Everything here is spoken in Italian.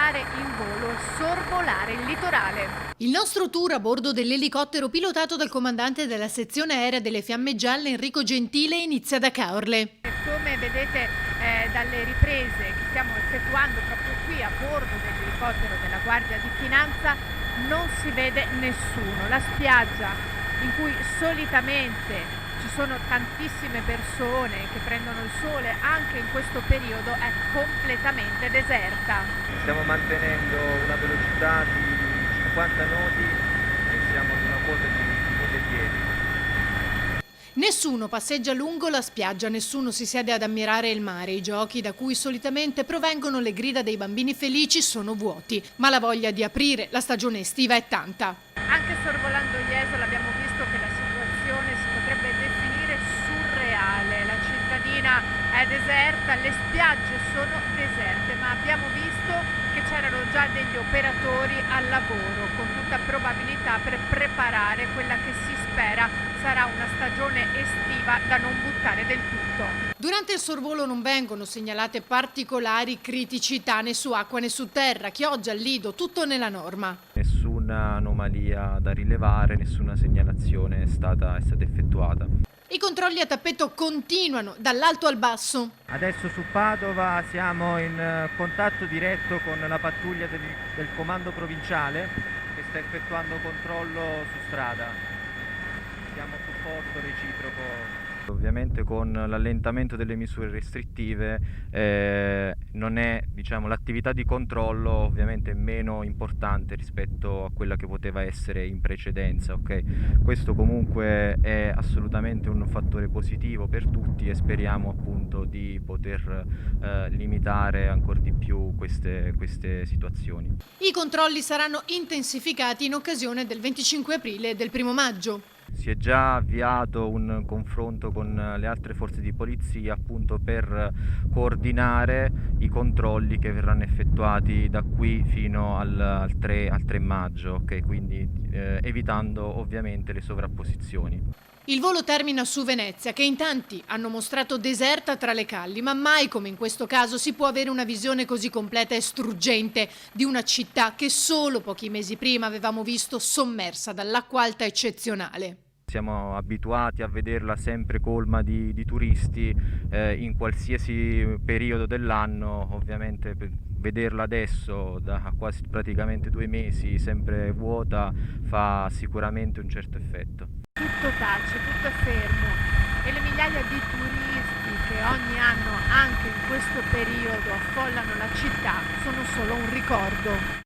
andare in volo e sorvolare il litorale. Il nostro tour a bordo dell'elicottero pilotato dal comandante della sezione aerea delle Fiamme Gialle Enrico Gentile inizia da Caorle. Come vedete dalle riprese che stiamo effettuando proprio qui a bordo dell'elicottero della Guardia di Finanza, non si vede nessuno. La spiaggia in cui solitamente ci sono tantissime persone che prendono il sole anche in questo periodo è completamente deserta. Stiamo mantenendo una velocità di 50 nodi e siamo ad una quota di 1000 piedi. Nessuno passeggia lungo la spiaggia, nessuno si siede ad ammirare il mare. I giochi da cui solitamente provengono le grida dei bambini felici sono vuoti, ma la voglia di aprire la stagione estiva è tanta. Anche sorvolando Jesolo abbiamo visto che la situazione si potrebbe definire surreale. La cittadina è deserta, le spiagge sono deserte, ma abbiamo visto che c'erano già degli operatori al lavoro, con tutta probabilità per preparare quella che si spera sarà una stagione estiva da non buttare del tutto. Durante il sorvolo non vengono segnalate particolari criticità né su acqua né su terra, chioggia, lido, tutto nella norma. Nessuna anomalia da rilevare, nessuna segnalazione è stata effettuata. I controlli a tappeto continuano dall'alto al basso. Adesso su Padova siamo in contatto diretto con la pattuglia del comando provinciale che sta effettuando controllo su strada. Diamo supporto reciproco. Ovviamente con l'allentamento delle misure restrittive non è, l'attività di controllo ovviamente meno importante rispetto a quella che poteva essere in precedenza, ok? Questo comunque è assolutamente un fattore positivo per tutti e speriamo appunto di poter limitare ancora di più queste situazioni. I controlli saranno intensificati in occasione del 25 aprile e del 1 maggio. Si è già avviato un confronto con le altre forze di polizia appunto per coordinare i controlli che verranno effettuati da qui fino al 3 maggio, okay? Quindi evitando ovviamente le sovrapposizioni. Il volo termina su Venezia, che in tanti hanno mostrato deserta tra le calli, ma mai come in questo caso si può avere una visione così completa e struggente di una città che solo pochi mesi prima avevamo visto sommersa dall'acqua alta eccezionale. Siamo abituati a vederla sempre colma di turisti in qualsiasi periodo dell'anno, ovviamente vederla adesso da quasi praticamente 2 mesi sempre vuota fa sicuramente un certo effetto. Tutto tace, tutto è fermo e le migliaia di turisti che ogni anno anche in questo periodo affollano la città sono solo un ricordo.